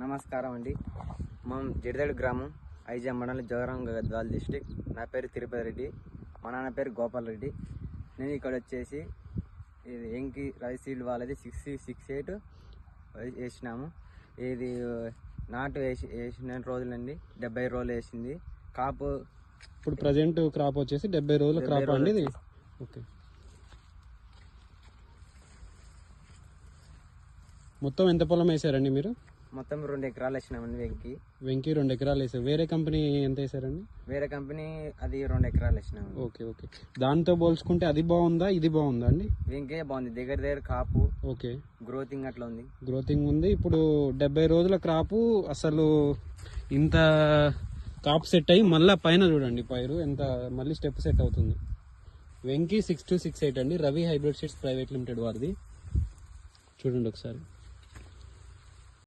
నమస్కారం అండి. మనం జడిదడి గ్రామం ఐజా మండలం జోగరం గద్వాల డిస్టిక్. నా పేరు తిరుపతి రెడ్డి, మా నాన్న పేరు గోపాల్ రెడ్డి. నేను ఇక్కడ వచ్చేసి ఇది ఎంకి రైస్ సీడ్ వాళ్ళది 668 వేసినాము. ఇది నాటు వేసిన రోజులండి, 70 రోజులు వేసింది కాపు. ఇప్పుడు ప్రజెంట్ క్రాప్ వచ్చేసి 70 రోజుల క్రాప్ అండి ఇది. ఓకే, మొత్తం ఎంత పొలం వేసారండి మీరు? మొత్తం 2 ఎకరాలు వేసినామండి. వెంకి 2 ఎకరాలు వేసారు. వేరే కంపెనీ ఎంత వేసారండి? వేరే కంపెనీ అది 2 ఎకరాలు వేసినాము. ఓకే ఓకే, దాంతో పోల్చుకుంటే అది బాగుందా ఇది బాగుందా అండి? వెంకే బాగుంది, దగ్గర కాపు. ఓకే, గ్రోతింగ్ అట్లా ఉంది, గ్రోతింగ్ ఉంది. ఇప్పుడు 70 రోజుల క్రాపు అసలు ఇంత కాపు సెట్ అయ్యి మళ్ళీ పైన చూడండి పైరు ఎంత మళ్ళీ స్టెప్ సెట్ అవుతుంది. వెంకీ 6268 అండి, Ravi hybrid seeds private limited వారిది. చూడండి ఒకసారి.